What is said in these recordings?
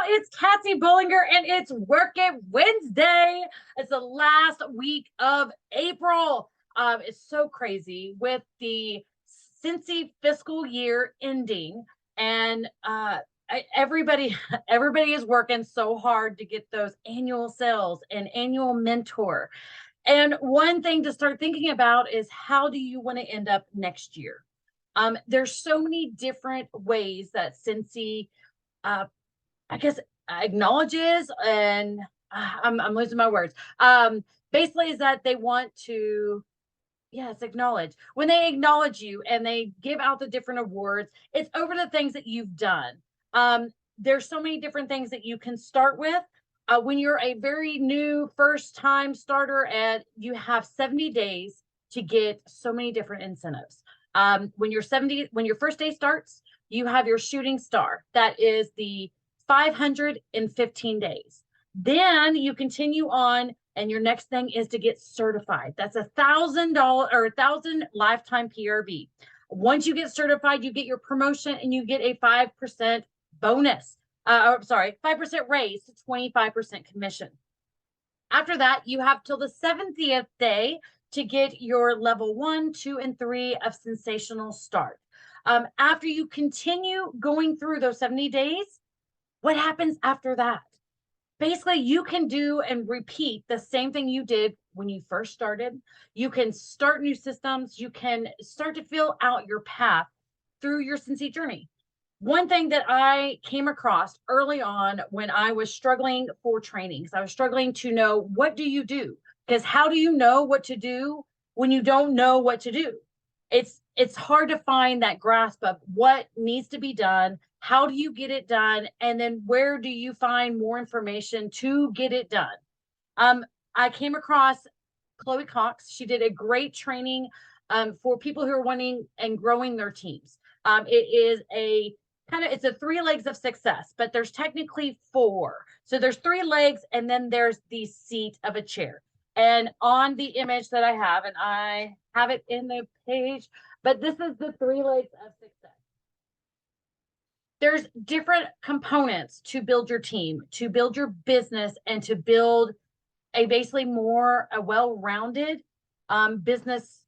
it's Cassie Bollinger, and it's Work It Wednesday. It's the last week of April. It's so crazy with the Scentsy fiscal year ending, and everybody everybody is working so hard to get those annual sales and annual mentor. And one thing to start thinking about is, how do you want to end up next year? There's so many different ways that Scentsy uh, I guess acknowledges, and I'm losing my words. Basically is that they want to, yes, acknowledge. When they acknowledge you and they give out the different awards, it's over the things that you've done. There's so many different things that you can start with. When you're a very new first time starter, and you have 70 days to get so many different incentives. When your first day starts, you have your shooting star. That is the 515 days. Then you continue on, and your next thing is to get certified. That's $1,000 or 1,000 lifetime PRV. Once you get certified, you get your promotion and you get a 5% bonus. 5% raise to 25% commission. After that, you have till the 70th day to get your level 1, 2, and 3 of Scentsational start. After you continue going through those 70 days, what happens after that? Basically, you can do and repeat the same thing you did when you first started. You can start new systems. You can start to fill out your path through your Scentsy journey. One thing that I came across early on when I was struggling for trainings, I was struggling to know, what do you do? Because how do you know what to do when you don't know what to do? It's hard to find that grasp of what needs to be done. How do you get it done? And then where do you find more information to get it done? I came across Chloe Cox. She did a great training for people who are wanting and growing their teams. It is it's a 3 legs of success, but there's technically 4. So there's 3 legs, and then there's the seat of a chair. And on the image that I have, and I have it in the page, but this is the 3 legs of success. There's different components to build your team, to build your business, and to build a basically a well-rounded business.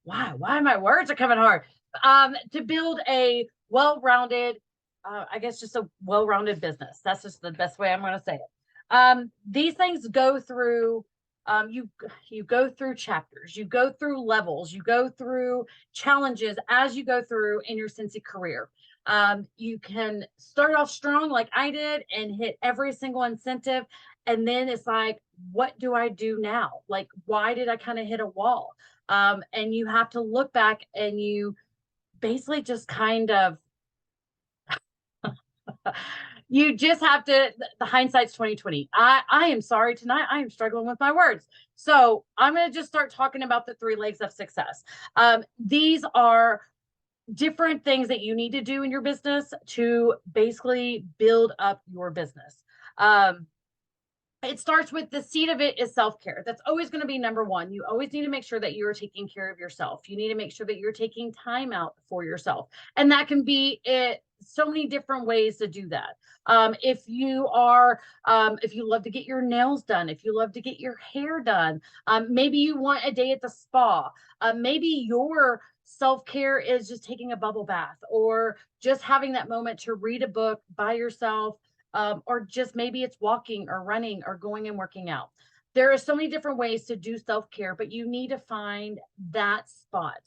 Why my words are coming hard? To build a well-rounded, I guess just a well-rounded business. That's just the best way I'm going to say it. These things go through, you go through chapters, you go through levels, you go through challenges as you go through in your Scentsy career. You can start off strong like I did and hit every single incentive. And then it's like, what do I do now? Like, why did I kind of hit a wall? And you have to look back, and you basically just kind of, you just have to, the hindsight's 2020. I am sorry tonight. I am struggling with my words. So I'm going to just start talking about the 3 legs of success. These are different things that you need to do in your business to basically build up your business. It starts with, the seed of it is self-care. That's always going to be number 1. You always need to make sure that you're taking care of yourself. You need to make sure that you're taking time out for yourself. And that can be so many different ways to do that. If you love to get your nails done, if you love to get your hair done, maybe you want a day at the spa. Maybe your self-care is just taking a bubble bath, or just having that moment to read a book by yourself. Or just maybe it's walking or running or going and working out. There are so many different ways to do self-care, but you need to find that spot.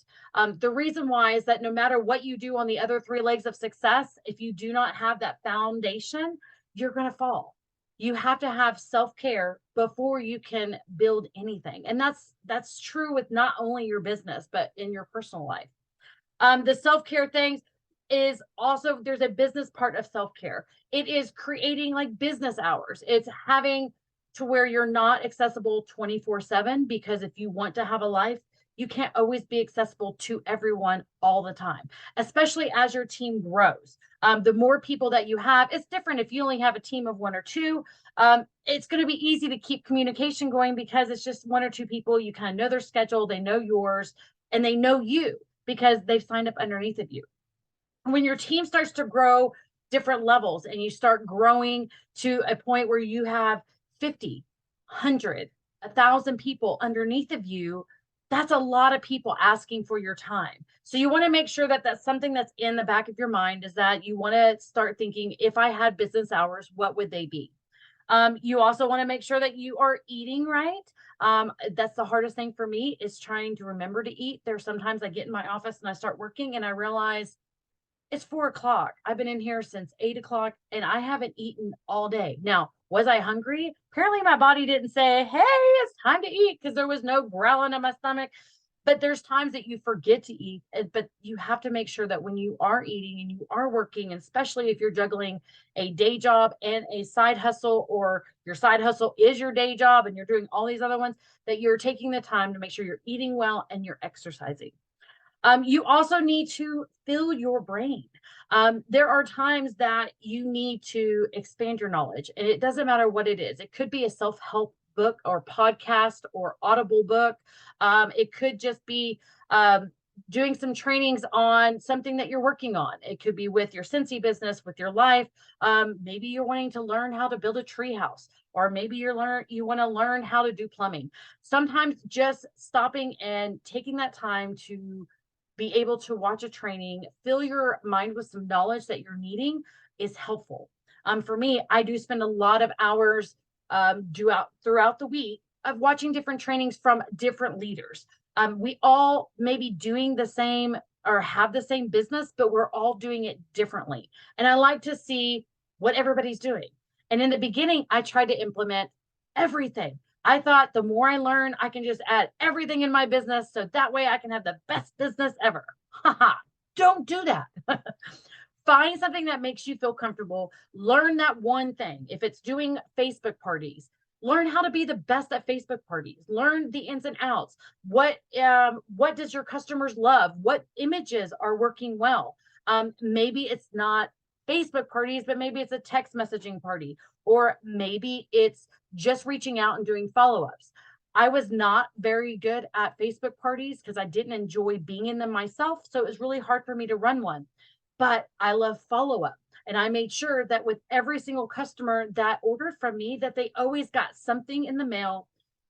The reason why is that no matter what you do on the other 3 legs of success, if you do not have that foundation, you're going to fall. You have to have self-care before you can build anything. And that's true with not only your business, but in your personal life. The self-care things is also, there's a business part of self-care. It is creating like business hours. It's having to where you're not accessible 24/7, because if you want to have a life, you can't always be accessible to everyone all the time, especially as your team grows. The more people that you have, it's different. If you only have a team of 1 or 2, it's going to be easy to keep communication going, because it's just 1 or 2 people. You kind of know their schedule, they know yours, and they know you because they've signed up underneath of you. When your team starts to grow, different levels and you start growing to a point where you have 50, 100, 1,000 people underneath of you, that's a lot of people asking for your time. So you want to make sure that that's something that's in the back of your mind, is that you want to start thinking, if I had business hours, what would they be? You also want to make sure that you are eating right. That's the hardest thing for me, is trying to remember to eat. There's sometimes I get in my office and I start working and I realize it's 4 o'clock. I've been in here since 8 o'clock and I haven't eaten all day. Now, was I hungry? Apparently my body didn't say, hey, it's time to eat, because there was no growling in my stomach. But there's times that you forget to eat, but you have to make sure that when you are eating and you are working, and especially if you're juggling a day job and a side hustle, or your side hustle is your day job and you're doing all these other ones, that you're taking the time to make sure you're eating well and you're exercising. You also need to fill your brain. There are times that you need to expand your knowledge, and it doesn't matter what it is. It could be a self-help book or podcast or audible book. It could just be doing some trainings on something that you're working on. It could be with your Scentsy business, with your life. Maybe you're wanting to learn how to build a tree house, or maybe you want to learn how to do plumbing. Sometimes just stopping and taking that time to be able to watch a training, fill your mind with some knowledge that you're needing, is helpful. For me, I do spend a lot of hours throughout the week of watching different trainings from different leaders. We all may be doing the same or have the same business, but we're all doing it differently. And I like to see what everybody's doing. And in the beginning, I tried to implement everything. I thought the more I learn, I can just add everything in my business, so that way I can have the best business ever. Haha, don't do that. Find something that makes you feel comfortable. Learn that one thing. If it's doing Facebook parties, learn how to be the best at Facebook parties. Learn the ins and outs. What does your customers love? What images are working well? Maybe it's not Facebook parties, but maybe it's a text messaging party, or maybe it's just reaching out and doing follow-ups. I was not very good at Facebook parties because I didn't enjoy being in them myself. So it was really hard for me to run one. But I love follow-up. And I made sure that with every single customer that ordered from me, that they always got something in the mail,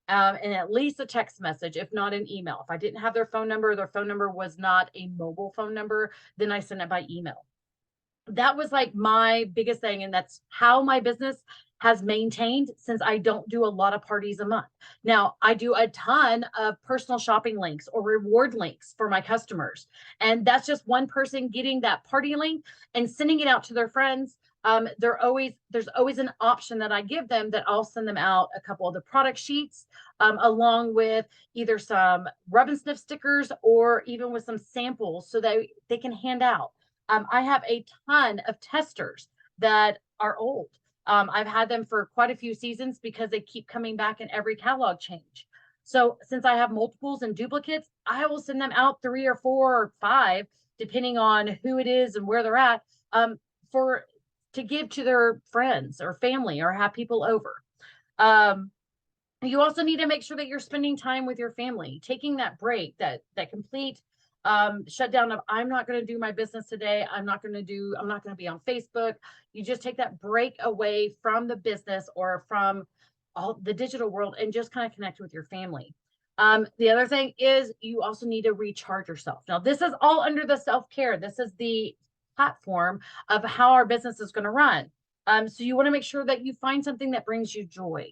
and at least a text message, if not an email. If I didn't have their phone number was not a mobile phone number, then I sent it by email. That was like my biggest thing. And that's how my business has maintained, since I don't do a lot of parties a month. Now, I do a ton of personal shopping links or reward links for my customers. And that's just one person getting that party link and sending it out to their friends. There's always an option that I give them, that I'll send them out a couple of the product sheets, along with either some rub and sniff stickers, or even with some samples so that they can hand out. I have a ton of testers that are old. I've had them for quite a few seasons because they keep coming back in every catalog change. So since I have multiples and duplicates, I will send them out 3 or 4 or 5, depending on who it is and where they're at, for to give to their friends or family, or have people over. You also need to make sure that you're spending time with your family, taking that break, that complete shutdown of, I'm not going to do my business today. I'm not going to be on Facebook. You just take that break away from the business or from all the digital world, and just kind of connect with your family. The other thing is, you also need to recharge yourself. Now, this is all under the self-care. This is the platform of how our business is going to run. So you want to make sure that you find something that brings you joy.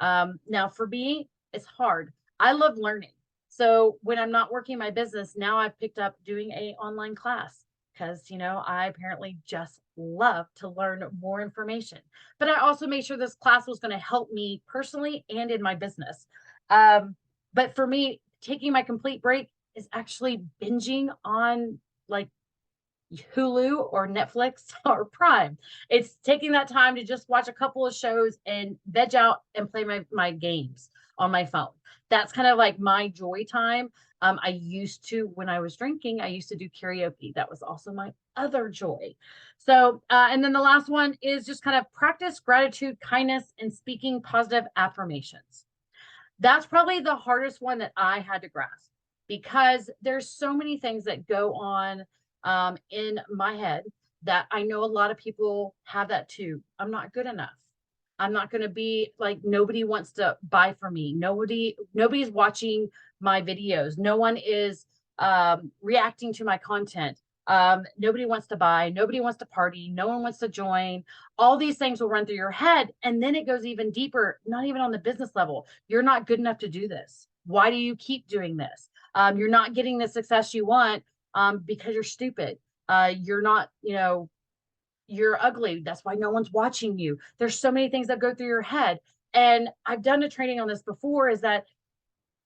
Now, for me, it's hard. I love learning. So when I'm not working my business, now I've picked up doing a online class, because, I apparently just love to learn more information. But I also made sure this class was going to help me personally and in my business. But for me, taking my complete break is actually binging on like Hulu or Netflix or Prime. It's taking that time to just watch a couple of shows and veg out and play my games on my phone. That's kind of like my joy time. When I was drinking, I used to do karaoke. That was also my other joy. So, and then the last one is just kind of practice gratitude, kindness, and speaking positive affirmations. That's probably the hardest one that I had to grasp, because there's so many things that go on in my head. that I know a lot of people have that too. I'm not good enough. I'm not going to be like, nobody wants to buy from me. Nobody's watching my videos. No one is reacting to my content. Nobody wants to buy. Nobody wants to party. No one wants to join. All these things will run through your head. And then it goes even deeper, not even on the business level. You're not good enough to do this. Why do you keep doing this? You're not getting the success you want because you're stupid. You're not, you're ugly. That's why no one's watching you. There's so many things that go through your head. And I've done a training on this before, is that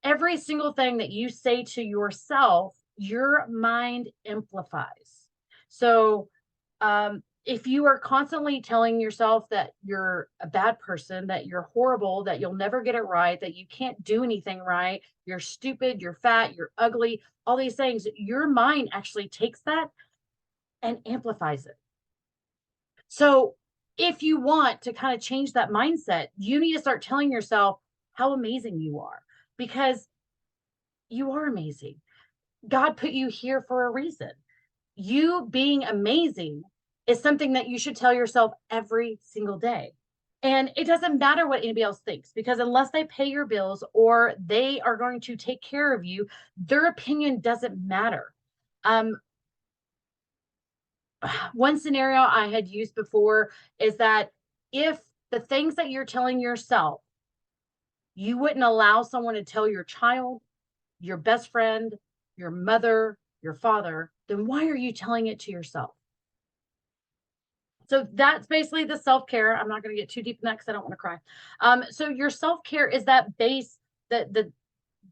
every single thing that you say to yourself, your mind amplifies. So if you are constantly telling yourself that you're a bad person, that you're horrible, that you'll never get it right, that you can't do anything right, you're stupid, you're fat, you're ugly, all these things, your mind actually takes that and amplifies it. So if you want to kind of change that mindset, you need to start telling yourself how amazing you are, because you are amazing. God put you here for a reason. You being amazing is something that you should tell yourself every single day. And it doesn't matter what anybody else thinks, because unless they pay your bills or they are going to take care of you, their opinion doesn't matter. One scenario I had used before is that if the things that you're telling yourself, you wouldn't allow someone to tell your child, your best friend, your mother, your father, then why are you telling it to yourself? So that's basically the self-care. I'm not going to get too deep in that because I don't want to cry. So your self-care is that base, the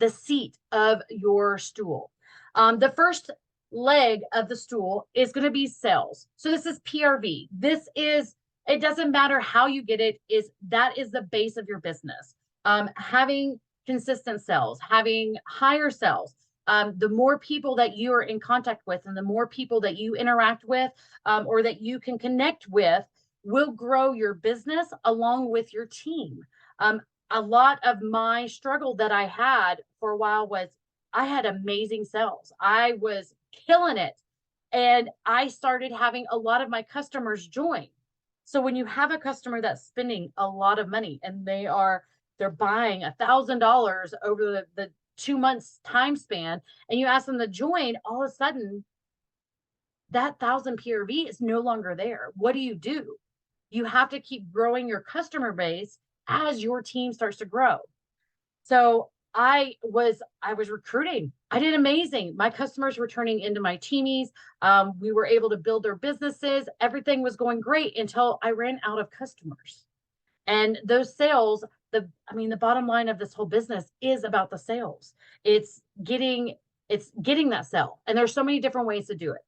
seat of your stool. The first leg of the stool is going to be sales. So this is PRV. This is, it doesn't matter how you get it, that is the base of your business. Having consistent sales, having higher sales, the more people that you are in contact with and the more people that you interact with or that you can connect with will grow your business along with your team. A lot of my struggle that I had for a while was I had amazing sales. I was killing it. And I started having a lot of my customers join. So when you have a customer that's spending a lot of money and they're buying $1,000 over the 2 months time span, and you ask them to join, all of a sudden that 1,000 PRV is no longer there. What do? You have to keep growing your customer base as your team starts to grow. So I was recruiting. I did amazing. My customers were turning into my teamies. We were able to build their businesses. Everything was going great until I ran out of customers. And those sales, the bottom line of this whole business is about the sales. It's getting that sale. And there's so many different ways to do it.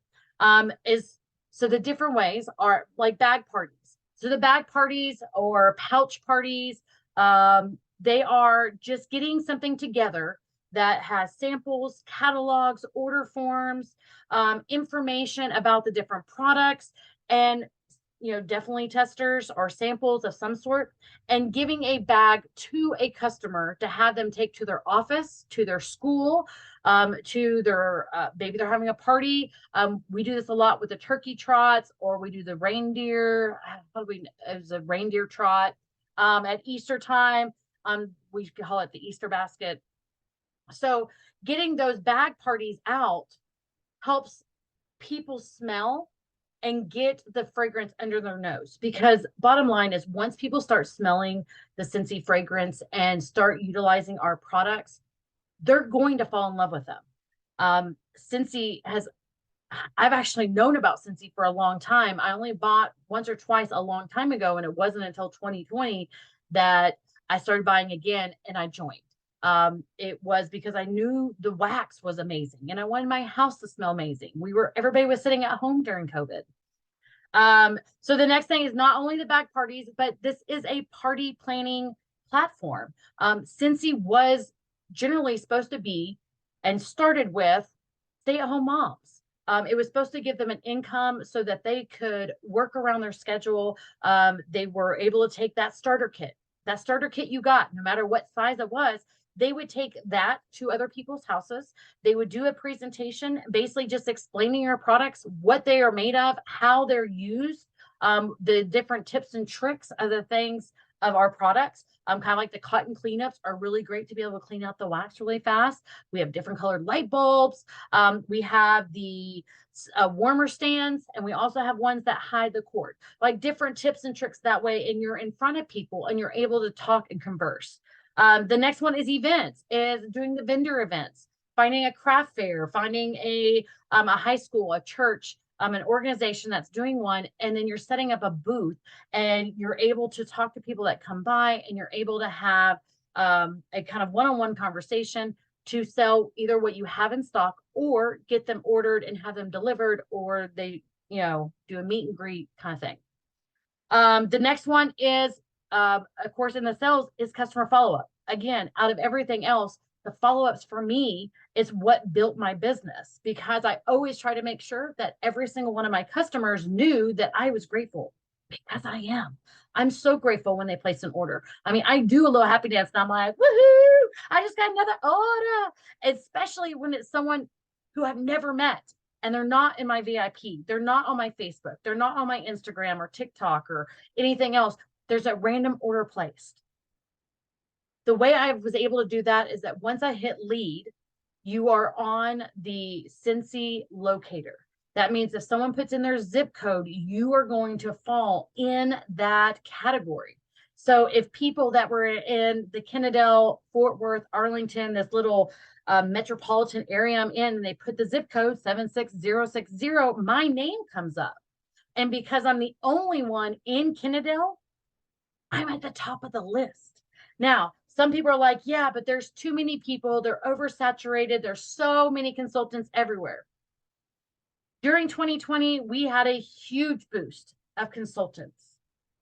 So the different ways are like bag parties. So the bag parties or pouch parties, they are just getting something together that has samples, catalogs, order forms, information about the different products, and definitely testers or samples of some sort, and giving a bag to a customer to have them take to their office, to their school, to their maybe they're having a party. We do this a lot with the turkey trots, or we do the reindeer. It was a reindeer trot at Easter time. We call it the Easter basket. So getting those bag parties out helps people smell and get the fragrance under their nose, because bottom line is once people start smelling the Scentsy fragrance and start utilizing our products, they're going to fall in love with them. I've actually known about Scentsy for a long time. I only bought once or twice a long time ago, and it wasn't until 2020 that I started buying again and I joined. It was because I knew the wax was amazing and I wanted my house to smell amazing. Everybody was sitting at home during COVID. So the next thing is not only the bag parties, but this is a party planning platform. Scentsy was generally supposed to be and started with stay-at-home moms. It was supposed to give them an income so that they could work around their schedule. They were able to take that starter kit you got, no matter what size it was. they would take that to other people's houses. They would do a presentation, basically just explaining your products, what they are made of, how they're used, the different tips and tricks of the things of our products. Kind of like the cotton cleanups are really great to be able to clean out the wax really fast. We have different colored light bulbs. We have the warmer stands, and we also have ones that hide the cord, like different tips and tricks that way. And you're in front of people and you're able to talk and converse. The next one is events, is doing the vendor events, finding a craft fair, finding a high school, a church, an organization that's doing one, and then you're setting up a booth and you're able to talk to people that come by, and you're able to have a kind of one-on-one conversation to sell either what you have in stock or get them ordered and have them delivered, or they, do a meet and greet kind of thing. The next one is, of course, in the sales is customer follow-up. Again, out of everything else, the follow-ups for me is what built my business, because I always try to make sure that every single one of my customers knew that I was grateful, because I am. I'm so grateful when they place an order. I mean, I do a little happy dance and I'm like, woohoo, I just got another order, especially when it's someone who I've never met and they're not in my VIP. They're not on my Facebook. They're not on my Instagram or TikTok or anything else. There's a random order placed. The way I was able to do that is that once I hit lead, you are on the Scentsy locator. That means if someone puts in their zip code, you are going to fall in that category. So if people that were in the Kennedale, Fort Worth, Arlington, this little metropolitan area I'm in, and they put the zip code 76060, my name comes up. And because I'm the only one in Kennedale, I'm at the top of the list. Now, some people are like, yeah, but there's too many people. They're oversaturated. There's so many consultants everywhere. During 2020, we had a huge boost of consultants,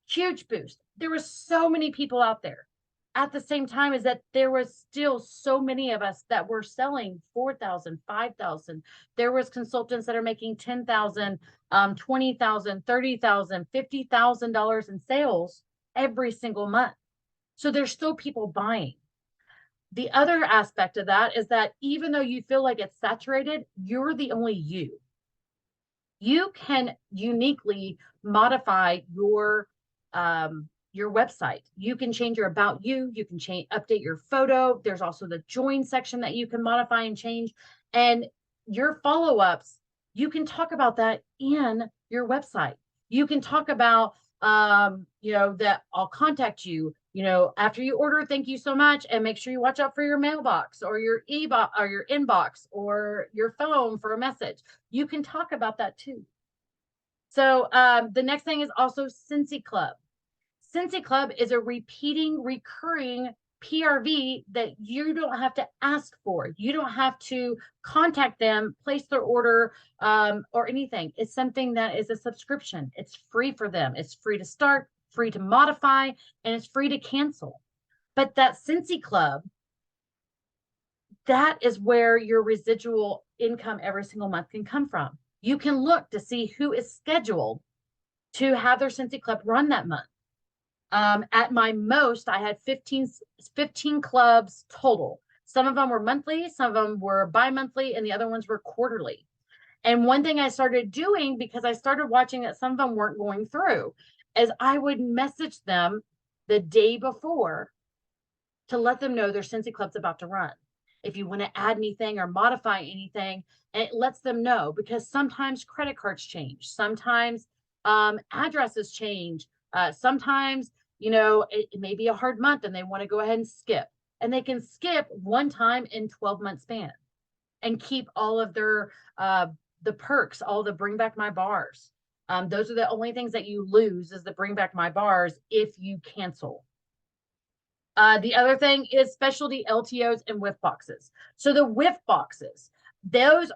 huge boost. There were so many people out there. At the same time is that there was still so many of us that were selling 4,000, 5,000. There was consultants that are making 10,000, 20,000, 30,000, $50,000 in sales every single month. So there's still people buying. The other aspect of that is that even though you feel like it's saturated, you're the only you. You can uniquely modify your website. You can change your about you. You can update your photo. There's also the join section that you can modify and change. And your follow-ups, you can talk about that in your website. You can talk about, that I'll contact you, after you order, thank you so much. And make sure you watch out for your mailbox or your or your inbox or your phone for a message. You can talk about that too. So the next thing is also Scentsy Club. Scentsy Club is a recurring PRV that you don't have to ask for. You don't have to contact them, place their order, or anything. It's something that is a subscription. It's free for them. It's free to start, free to modify, and it's free to cancel. But that Scentsy Club, that is where your residual income every single month can come from. You can look to see who is scheduled to have their Scentsy Club run that month. At my most, I had 15 clubs total. Some of them were monthly, some of them were bi-monthly, and the other ones were quarterly. And one thing I started doing, because I started watching that some of them weren't going through, is I would message them the day before to let them know their Scentsy Club's about to run. If you want to add anything or modify anything, and it lets them know, because sometimes credit cards change, sometimes addresses change, sometimes it may be a hard month and they want to go ahead and skip, and they can skip one time in 12-month span and keep all of their the perks, all the bring back my bars. Those are the only things that you lose, is the bring back my bars if you cancel. The other thing is specialty LTOs and whiff boxes. So the whiff boxes, those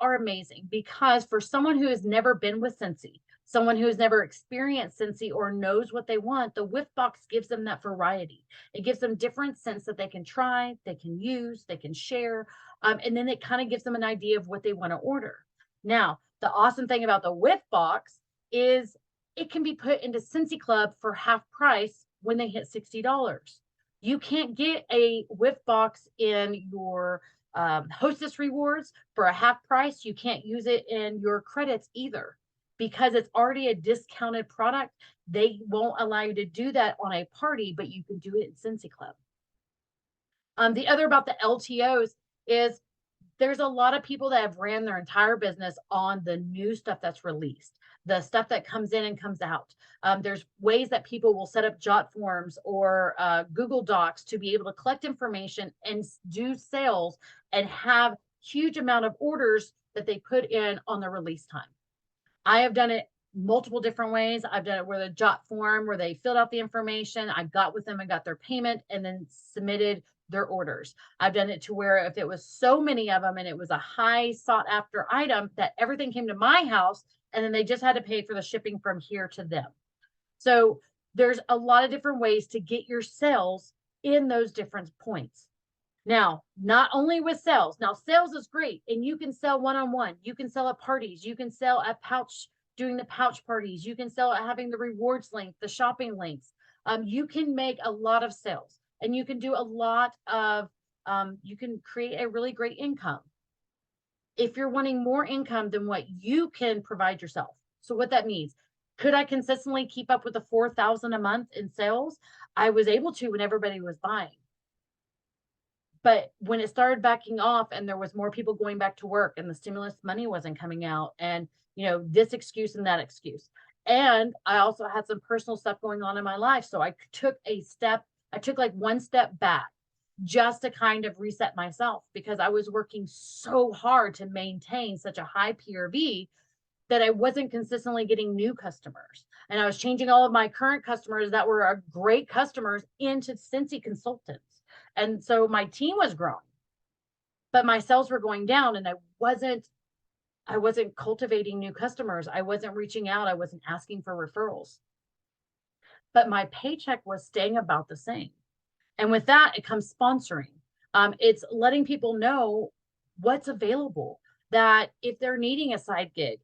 are amazing, because for someone who has never been with Scentsy, someone who has never experienced Scentsy or knows what they want, the whiff box gives them that variety. It gives them different scents that they can try, they can use, they can share, and then it kind of gives them an idea of what they want to order. Now, the awesome thing about the whiff box is it can be put into Scentsy Club for half price when they hit $60. You can't get a whiff box in your Hostess rewards for a half price. You can't use it in your credits either because it's already a discounted product. They won't allow you to do that on a party, but you can do it in Scentsy Club. The other about the LTOs is there's a lot of people that have ran their entire business on the new stuff that's released, the stuff that comes in and comes out. There's ways that people will set up jot forms or Google Docs to be able to collect information and do sales and have huge amount of orders that they put in on the release time. I have done it multiple different ways. I've done it where the jot form where they filled out the information, I got with them and got their payment and then submitted their orders. I've done it to where if it was so many of them and it was a high sought after item that everything came to my house and then they just had to pay for the shipping from here to them. So there's a lot of different ways to get your sales in those different points. Now, not only with sales, now sales is great and you can sell one-on-one, you can sell at parties, you can sell at pouch, doing the pouch parties, you can sell at having the rewards link, the shopping links. You can make a lot of sales and you can do a lot of, you can create a really great income. If you're wanting more income than what you can provide yourself. So what that means, could I consistently keep up with the 4,000 a month in sales? I was able to when everybody was buying. But when it started backing off and there was more people going back to work and the stimulus money wasn't coming out and, you know, this excuse and that excuse. And I also had some personal stuff going on in my life. So I took like one step back just to kind of reset myself because I was working so hard to maintain such a high PRV that I wasn't consistently getting new customers. And I was changing all of my current customers that were great customers into Scentsy consultants. And so my team was growing, but my sales were going down and I wasn't cultivating new customers. I wasn't reaching out. I wasn't asking for referrals, but my paycheck was staying about the same. And with that, it comes sponsoring. It's letting people know what's available, that if they're needing a side gig,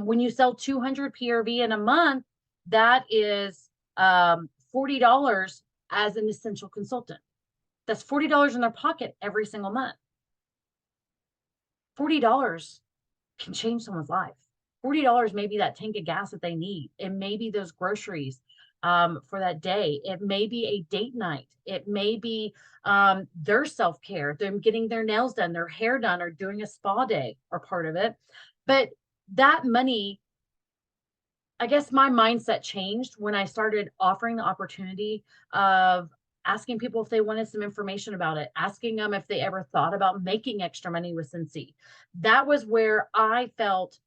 when you sell 200 PRV in a month, that is $40 as an essential consultant. That's $40 in their pocket every single month. $40 can change someone's life. $40 may be that tank of gas that they need. It may be those groceries for that day. It may be a date night. It may be their self-care, them getting their nails done, their hair done, or doing a spa day or part of it. But that money, I guess my mindset changed when I started offering the opportunity of asking people if they wanted some information about it, asking them if they ever thought about making extra money with Scentsy. That was where I felt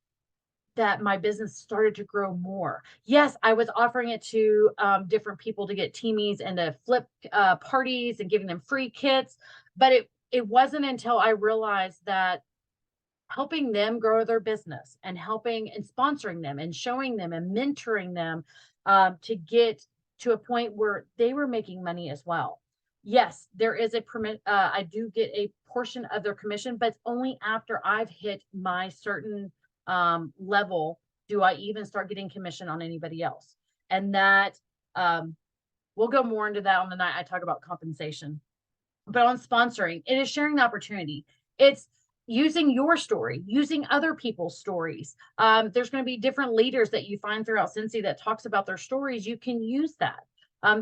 that my business started to grow more. Yes, I was offering it to different people to get teamies and to flip parties and giving them free kits. But it wasn't until I realized that helping them grow their business and helping and sponsoring them and showing them and mentoring them to get to a point where they were making money as well. Yes, there is a permit. I do get a portion of their commission, but it's only after I've hit my certain level do I even start getting commission on anybody else. And that we'll go more into that on the night I talk about compensation. But on sponsoring, it is sharing the opportunity. It's using your story, using other people's stories. There's going to be different leaders that you find throughout Scentsy that talks about their stories. You can use that.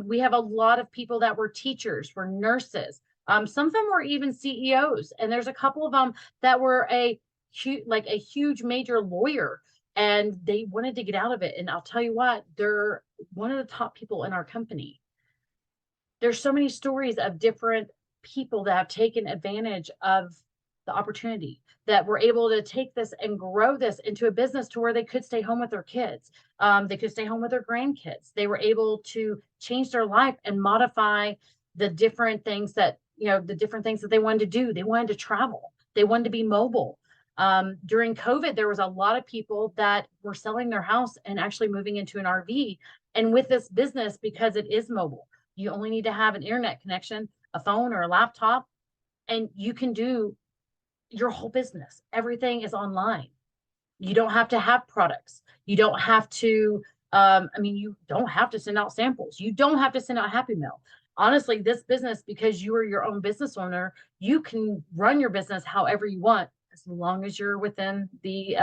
We have a lot of people that were teachers, were nurses. Some of them were even CEOs. And there's a couple of them that were a huge major lawyer and they wanted to get out of it. And I'll tell you what, they're one of the top people in our company. There's so many stories of different people that have taken advantage of the opportunity, that were able to take this and grow this into a business to where they could stay home with their kids. They could stay home with their grandkids. They were able to change their life and modify the different things that, the different things that they wanted to do. They wanted to travel. They wanted to be mobile. During COVID, there was a lot of people that were selling their house and actually moving into an RV. And with this business, because it is mobile, you only need to have an internet connection, a phone or a laptop, and you can do your whole business. Everything is online. You don't have to have products. You don't have to, you don't have to send out samples. You don't have to send out Happy Mail. honestly, this business, because you are your own business owner, you can run your business however you want, as long as you're within the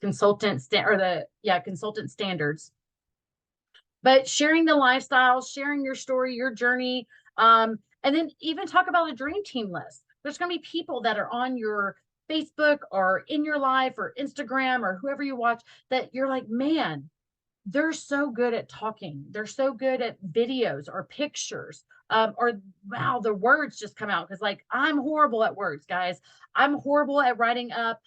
consultant standards. But sharing the lifestyle, sharing your story, your journey, and then even talk about a dream team list. There's going to be people that are on your Facebook or in your life or Instagram or whoever you watch that you're like, man, they're so good at talking. They're so good at videos or pictures. Or wow, the words just come out, because like I'm horrible at words, guys. I'm horrible at writing up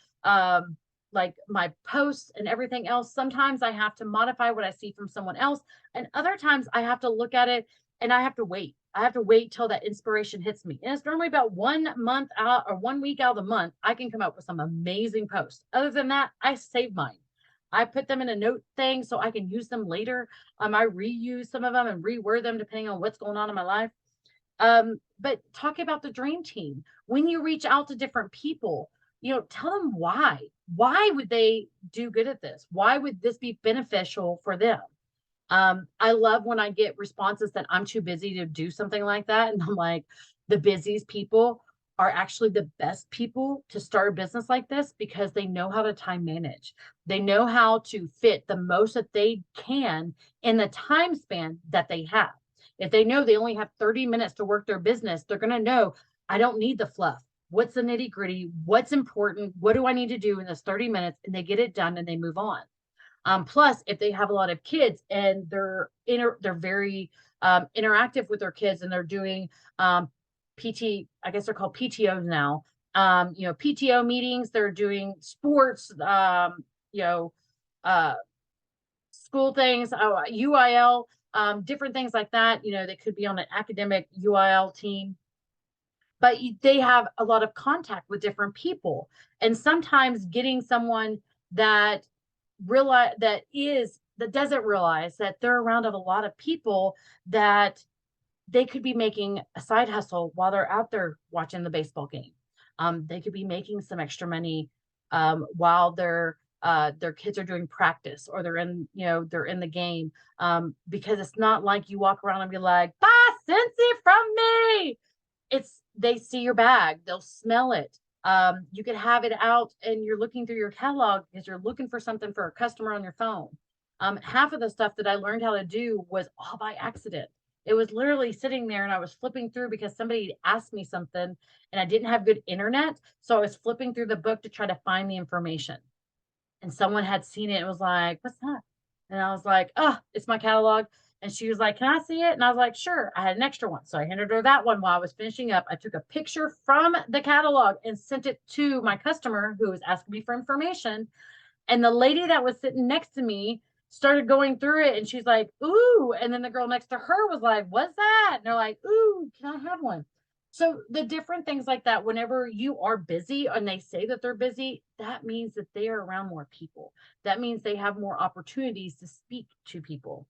like my posts and everything else. Sometimes I have to modify what I see from someone else, and other times I have to look at it and I have to wait. I have to wait till that inspiration hits me. And it's normally about 1 month out or 1 week out of the month, I can come up with some amazing posts. Other than that, I save mine. I put them in a note thing so I can use them later. I reuse some of them and reword them depending on what's going on in my life. But talk about the dream team. When you reach out to different people, tell them why. Why would they do good at this? Why would this be beneficial for them? I love when I get responses that I'm too busy to do something like that. And I'm like, the busiest people are actually the best people to start a business like this, because they know how to time manage. They know how to fit the most that they can in the time span that they have. If they know they only have 30 minutes to work their business, they're going to know, I don't need the fluff. What's the nitty gritty? What's important? What do I need to do in this 30 minutes? And they get it done and they move on. Plus, if they have a lot of kids and they're very interactive with their kids, and they're doing I guess they're called PTOs now. PTO meetings. They're doing sports. School things. UIL. Different things like that. They could be on an academic UIL team, but they have a lot of contact with different people, and sometimes getting someone that doesn't realize that they're around a lot of people that they could be making a side hustle while they're out there watching the baseball game. They could be making some extra money while their kids are doing practice, or they're in the game, because it's not like you walk around and be like, buy Scentsy from me. They see your bag, they'll smell it. You could have it out and you're looking through your catalog because you're looking for something for a customer on your phone. Half of the stuff that I learned how to do was all by accident. It was literally sitting there and I was flipping through because somebody asked me something and I didn't have good internet. So I was flipping through the book to try to find the information. And someone had seen it and was like, what's that? And I was like, oh, it's my catalog. And she was like, can I see it? And I was like, sure. I had an extra one. So I handed her that one while I was finishing up. I took a picture from the catalog and sent it to my customer who was asking me for information. And the lady that was sitting next to me started going through it and she's like, ooh. And then the girl next to her was like, what's that? And they're like, ooh, can I have one? So the different things like that, whenever you are busy and they say that they're busy, that means that they are around more people. That means they have more opportunities to speak to people.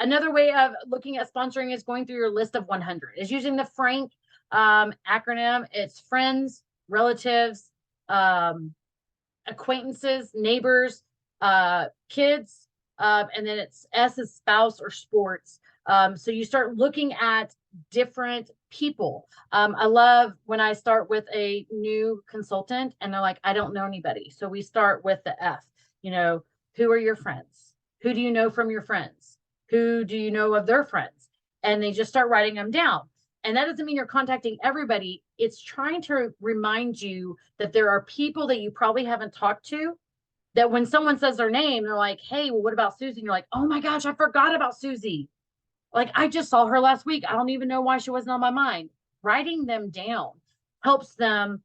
Another way of looking at sponsoring is going through your list of 100. Is using the FRANK acronym. It's friends, relatives, acquaintances, neighbors, kids, and then it's S is spouse or sports. So you start looking at different people. I love when I start with a new consultant and they're like, I don't know anybody. So we start with the F, who are your friends? Who do you know from your friends? Who do you know of their friends? And they just start writing them down. And that doesn't mean you're contacting everybody. It's trying to remind you that there are people that you probably haven't talked to, that when someone says their name, they're like, hey, well, what about Susie? And you're like, oh my gosh, I forgot about Susie. Like, I just saw her last week. I don't even know why she wasn't on my mind. Writing them down helps them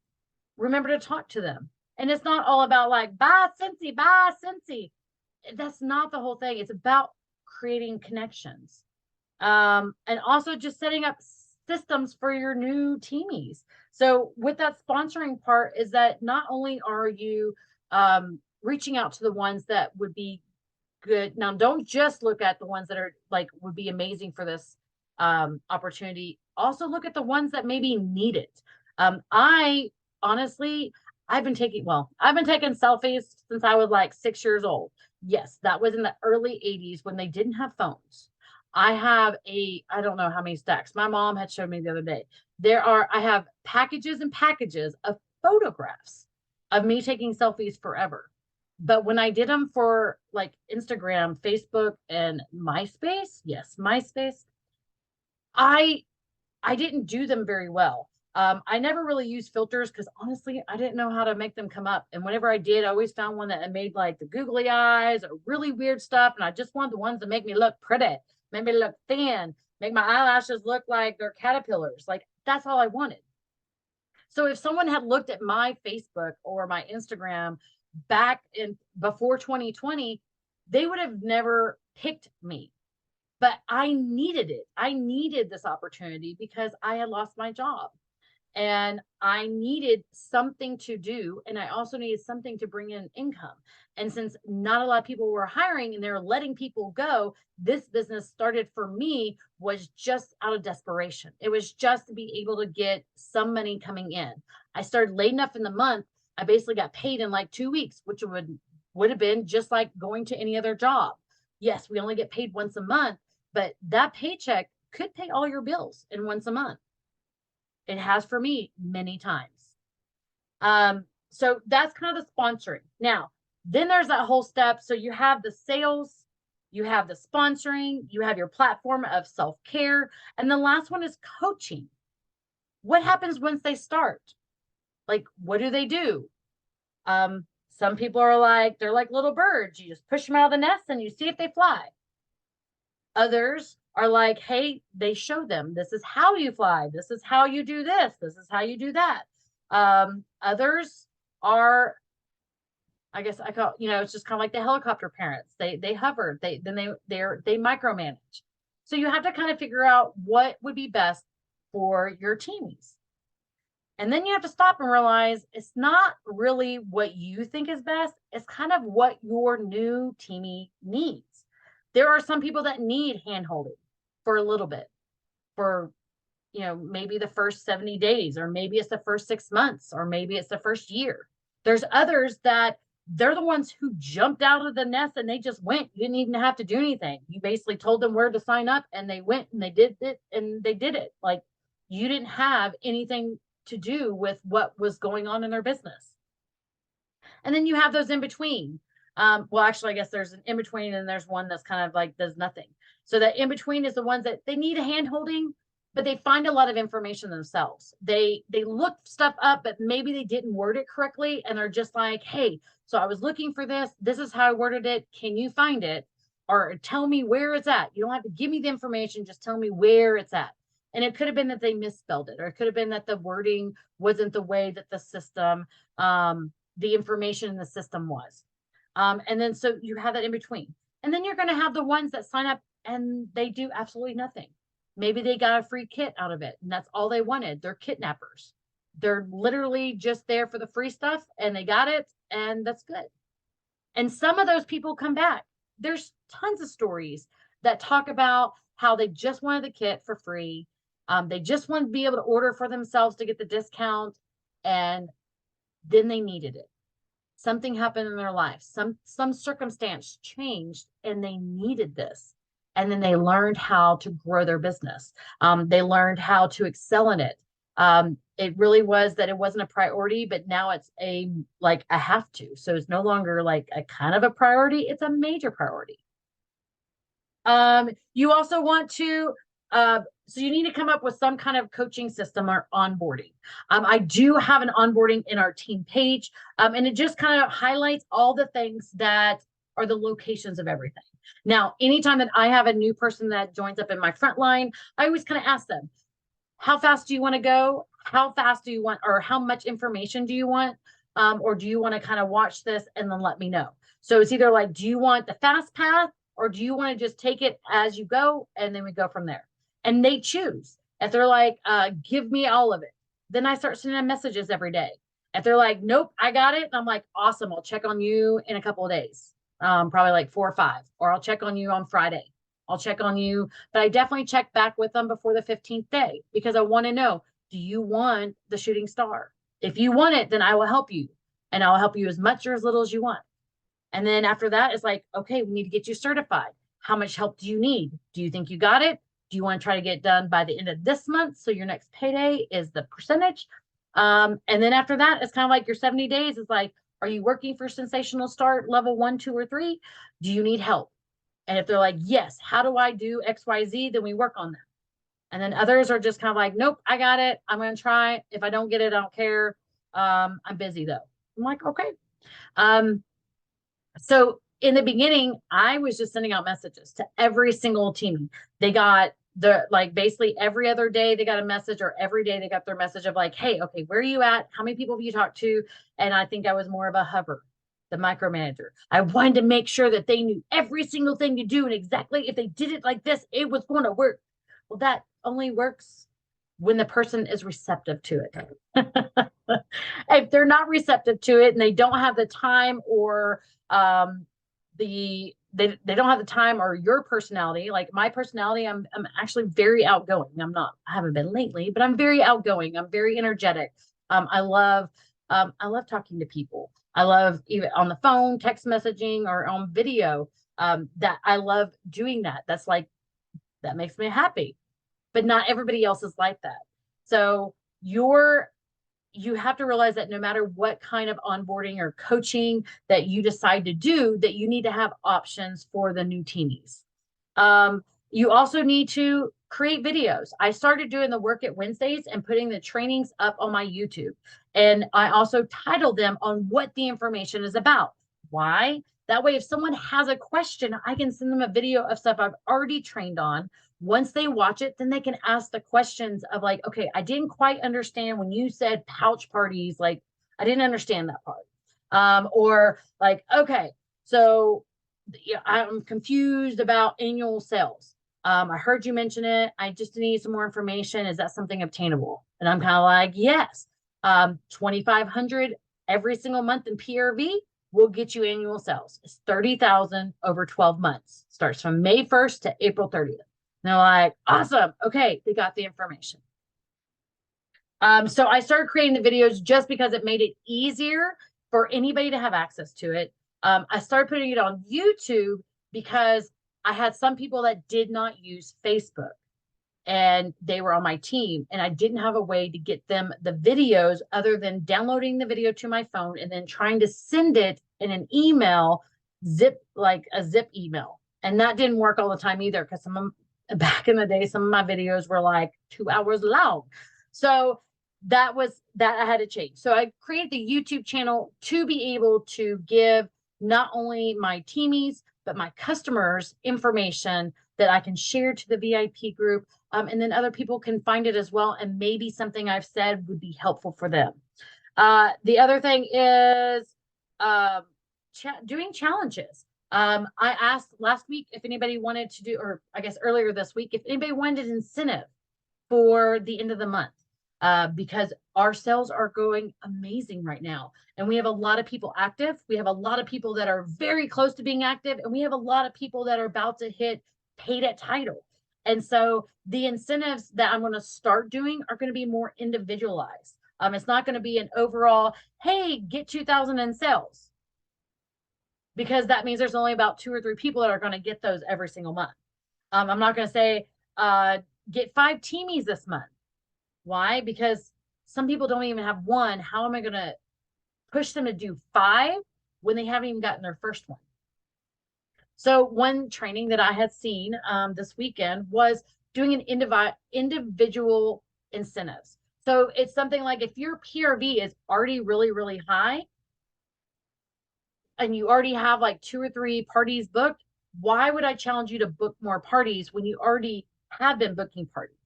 remember to talk to them. And it's not all about like, bye, Scentsy, bye, Scentsy. That's not the whole thing. It's about creating connections. And also just setting up systems for your new teamies. So with that sponsoring part is that not only are you reaching out to the ones that would be good. Now, don't just look at the ones that are like would be amazing for this opportunity. Also look at the ones that maybe need it. I honestly, I've been taking selfies since I was like 6 years old. Yes, that was in the early 80s when they didn't have phones. I have I don't know how many stacks. My mom had showed me the other day. I have packages and packages of photographs of me taking selfies forever. But when I did them for like Instagram, Facebook, and MySpace, yes, MySpace, I I didn't do them very well. I never really used filters because honestly, I didn't know how to make them come up. And whenever I did, I always found one that made like the googly eyes or really weird stuff. And I just wanted the ones that make me look pretty, make me look thin, make my eyelashes look like they're caterpillars. Like that's all I wanted. So if someone had looked at my Facebook or my Instagram back in before 2020, they would have never picked me. But I needed it. I needed this opportunity because I had lost my job and I needed something to do. And I also needed something to bring in income. And since not a lot of people were hiring and they were letting people go, this business started for me was just out of desperation. It was just to be able to get some money coming in. I started late enough in the month. I basically got paid in like 2 weeks, which would have been just like going to any other job. Yes, we only get paid once a month, but that paycheck could pay all your bills in once a month. It has for me many times. So that's kind of the sponsoring. Now, then there's that whole step. So you have the sales, you have the sponsoring, you have your platform of self-care, and the last one is coaching. What happens once they start? Like, what do they do? Some people are like, they're like little birds. You just push them out of the nest and you see if they fly. Others are like, hey, they show them this is how you fly. This is how you do this. This is how you do that. Others are, I guess I call, it's just kind of like the helicopter parents. They hover, they micromanage. So you have to kind of figure out what would be best for your teamies. And then you have to stop and realize it's not really what you think is best. It's kind of what your new teamie needs. There are some people that need hand-holding for a little bit, for maybe the first 70 days, or maybe it's the first 6 months, or maybe it's the first year. There's others that they're the ones who jumped out of the nest and they just went. You didn't even have to do anything. You basically told them where to sign up and they went and they did it and they did it. Like you didn't have anything to do with what was going on in their business. And then you have those in between. Well, actually, I guess there's an in between and there's one that's kind of like does nothing. So that in between is the ones that they need a hand holding, but they find a lot of information themselves. They look stuff up, but maybe they didn't word it correctly. And they're just like, hey, so I was looking for this. This is how I worded it. Can you find it? Or tell me where it's at. You don't have to give me the information. Just tell me where it's at. And it could have been that they misspelled it, or it could have been that the wording wasn't the way that the system, the information in the system was. And then so you have that in between. And then you're going to have the ones that sign up and they do absolutely nothing. Maybe they got a free kit out of it and that's all they wanted. They're kidnappers. They're literally just there for the free stuff and they got it and that's good. And some of those people come back. There's tons of stories that talk about how they just wanted the kit for free. They just wanted to be able to order for themselves to get the discount, and then they needed it. Something happened in their life. Some circumstance changed, and they needed this. And then they learned how to grow their business. They learned how to excel in it. It really was that it wasn't a priority, but now it's a have to. So it's no longer like a kind of a priority. It's a major priority. You also want to, so you need to come up with some kind of coaching system or onboarding. I do have an onboarding in our team page, and it just kind of highlights all the things that are the locations of everything. Now, anytime that I have a new person that joins up in my front line, I always kind of ask them, how fast do you want to go? How fast do you want, or how much information do you want? Or do you want to kind of watch this and then let me know? So it's either like, do you want the fast path, or do you want to just take it as you go? And then we go from there. And they choose. If they're like, give me all of it, then I start sending them messages every day. If they're like, nope, I got it. And I'm like, awesome. I'll check on you in a couple of days, probably like 4 or 5, or I'll check on you on Friday. I'll check on you, but I definitely check back with them before the 15th day because I want to know, do you want the shooting star? If you want it, then I will help you, and I'll help you as much or as little as you want. And then after that, it's like, okay, we need to get you certified. How much help do you need? Do you think you got it? Do you want to try to get it done by the end of this month? So your next payday is the percentage. And then after that, it's kind of like your 70 days. It's like, are you working for Scentsational Start level 1, 2, or 3? Do you need help? And if they're like, yes, how do I do XYZ? Then we work on that. And then others are just kind of like, nope, I got it. I'm going to try. If I don't get it, I don't care. I'm busy though. I'm like, okay. So in the beginning, I was just sending out messages to every single team. They got basically every other day they got a message, or every day they got their message of like, hey, okay, where are you at? How many people have you talked to? And I think I was more of a hover, the micromanager. I wanted to make sure that they knew every single thing you do, and exactly if they did it like this, it was going to work. Well, that only works when the person is receptive to it. If they're not receptive to it and they don't have the time, or they don't have the time, or your personality, like my personality, I'm actually very outgoing. I haven't been lately, but I'm very outgoing. I'm very energetic. I love talking to people. I love, even on the phone, text messaging, or on video, that I love doing that. That makes me happy, but not everybody else is like that. So you have to realize that no matter what kind of onboarding or coaching that you decide to do, that you need to have options for the new teenies. You also need to create videos. I started doing the Work It Wednesdays and putting the trainings up on my YouTube. And I also titled them on what the information is about. Why? That way, if someone has a question, I can send them a video of stuff I've already trained on. Once they watch it, then they can ask the questions of like, okay, I didn't quite understand when you said pouch parties, like I didn't understand that part. Or like, okay, so yeah, I'm confused about annual sales. I heard you mention it. I just need some more information. Is that something obtainable? And I'm kind of like, yes. 2,500 every single month in PRV will get you annual sales. It's 30,000 over 12 months. Starts from May 1st to April 30th. And they're like, awesome. Okay, they got the information. So I started creating the videos just because it made it easier for anybody to have access to it. I started putting it on YouTube because I had some people that did not use Facebook, and they were on my team, and I didn't have a way to get them the videos other than downloading the video to my phone and then trying to send it in an email, like a zip email. And that didn't work all the time either, because back in the day, some of my videos were like 2 hours long. So that I had to change. So I created the YouTube channel to be able to give not only my teamies, but my customers information that I can share to the VIP group. And then other people can find it as well. And maybe something I've said would be helpful for them. The other thing is doing challenges. I asked last week if anybody wanted to do, or I guess earlier this week, if anybody wanted an incentive for the end of the month, because our sales are going amazing right now. And we have a lot of people active. We have a lot of people that are very close to being active. And we have a lot of people that are about to hit paid at title. And so the incentives that I'm going to start doing are going to be more individualized. It's not going to be an overall, hey, get 2,000 in sales, because that means there's only about 2 or 3 people that are going to get those every single month. I'm not going to say, get 5 teamies this month. Why? Because some people don't even have one. How am I going to push them to do 5 when they haven't even gotten their first one? So one training that I had seen this weekend was doing an individual incentives. So it's something like, if your PRV is already really, really high, and you already have like 2 or 3 parties booked, why would I challenge you to book more parties when you already have been booking parties?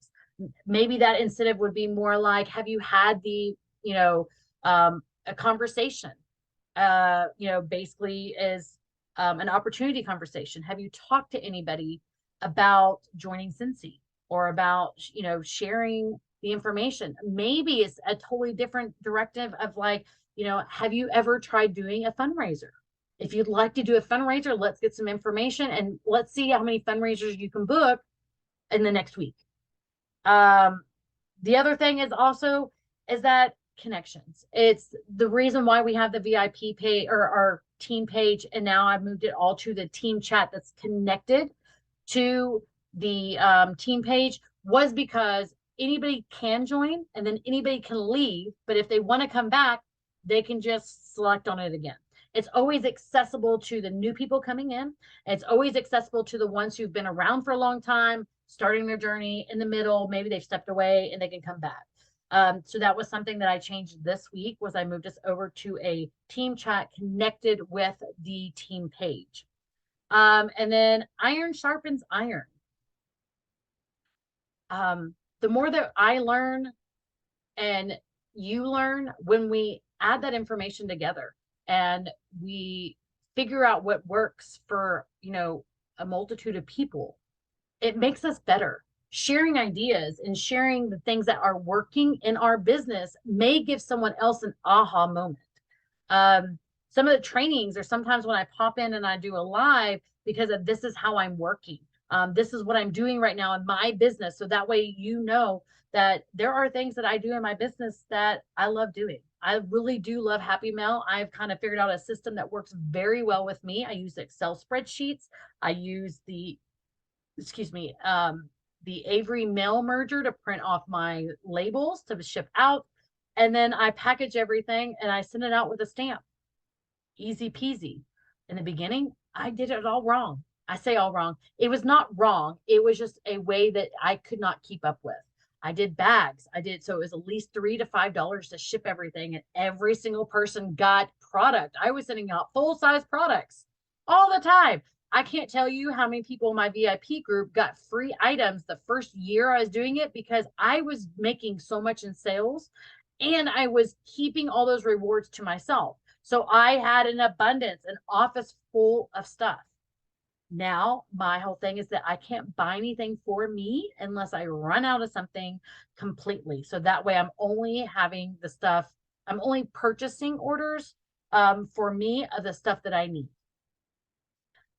Maybe that incentive would be more like, have you had a conversation, basically is an opportunity conversation. Have you talked to anybody about joining Scentsy, or about, sharing the information? Maybe it's a totally different directive of like, have you ever tried doing a fundraiser? If you'd like to do a fundraiser, let's get some information and let's see how many fundraisers you can book in the next week. The other thing is that connections. It's the reason why we have the VIP page, or our team page. And now I've moved it all to the team chat that's connected. to the team page was because anybody can join and then anybody can leave. But if they want to come back, they can just select on it again. It's always accessible to the new people coming in. It's always accessible to the ones who've been around for a long time, starting their journey in the middle. Maybe they've stepped away and they can come back. So that was something that I changed this week, was I moved us over to a team chat connected with the team page. And then iron sharpens iron. The more that I learn and you learn, when we add that information together and we figure out what works for, you know, a multitude of people, it makes us better. Sharing ideas and sharing the things that are working in our business may give someone else an aha moment. Some of the trainings, or sometimes when I pop in and I do a live, because of this is how I'm working. This is what I'm doing right now in my business. So that way, you know that there are things that I do in my business that I love doing. I really do love Happy Mail. I've kind of figured out a system that works very well with me. I use Excel spreadsheets. I use the Avery mail merger to print off my labels to ship out. And then I package everything and I send it out with a stamp. Easy peasy. In the beginning, I did it all wrong. I say all wrong. It was not wrong. It was just a way that I could not keep up with. I did bags. So it was at least $3 to $5 to ship everything, and every single person got product. I was sending out full-size products all the time. I can't tell you how many people in my VIP group got free items the first year I was doing it, because I was making so much in sales and I was keeping all those rewards to myself. So I had an abundance, an office full of stuff. Now my whole thing is that I can't buy anything for me unless I run out of something completely. So that way I'm only having the stuff, I'm only purchasing orders for me of the stuff that I need.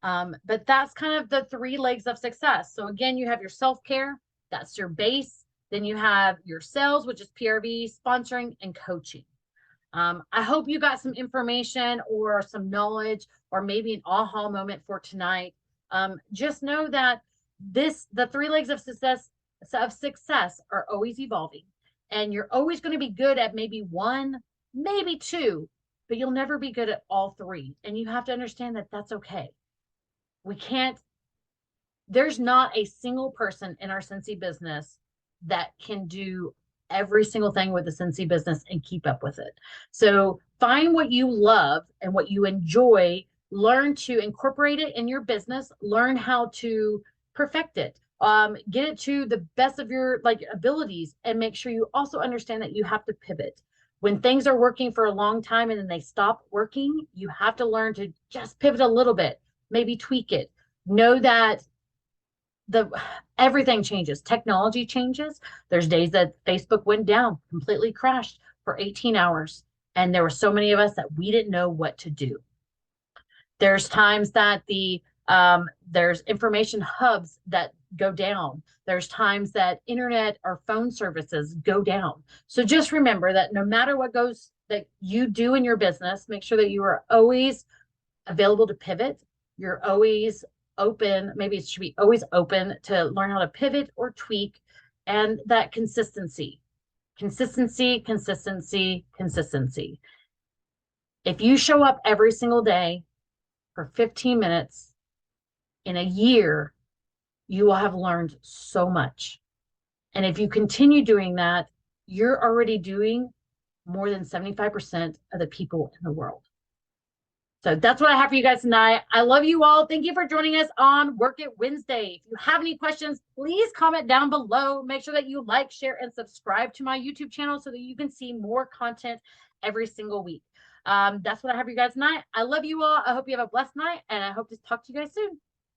But that's kind of the 3 legs of success. So again, you have your self-care, that's your base. Then you have your sales, which is PRV, sponsoring, and coaching. I hope you got some information or some knowledge, or maybe an aha moment for tonight. Just know that the 3 legs of success are always evolving, and you're always going to be good at maybe 1, maybe 2, but you'll never be good at all 3. And you have to understand that that's okay. There's not a single person in our Scentsy business that can do every single thing with the Scentsy business and keep up with it. So find what you love and what you enjoy, learn to incorporate it in your business, learn how to perfect it, get it to the best of your abilities, and make sure you also understand that you have to pivot. When things are working for a long time and then they stop working, you have to learn to just pivot a little bit, maybe tweak it. Know that everything changes. Technology changes. There's days that Facebook went down, completely crashed for 18 hours. And there were so many of us that we didn't know what to do. There's times that there's information hubs that go down. There's times that internet or phone services go down. So just remember that no matter what that you do in your business, make sure that you are always available to pivot. You're always open. Maybe it should be always open to learn how to pivot or tweak, and that consistency. If you show up every single day for 15 minutes in a year, you will have learned so much. And if you continue doing that, you're already doing more than 75% of the people in the world. So that's what I have for you guys tonight. I love you all. Thank you for joining us on Work It Wednesday. If you have any questions, please comment down below. Make sure that you like, share, and subscribe to my YouTube channel so that you can see more content every single week. That's what I have for you guys tonight. I love you all. I hope you have a blessed night, and I hope to talk to you guys soon.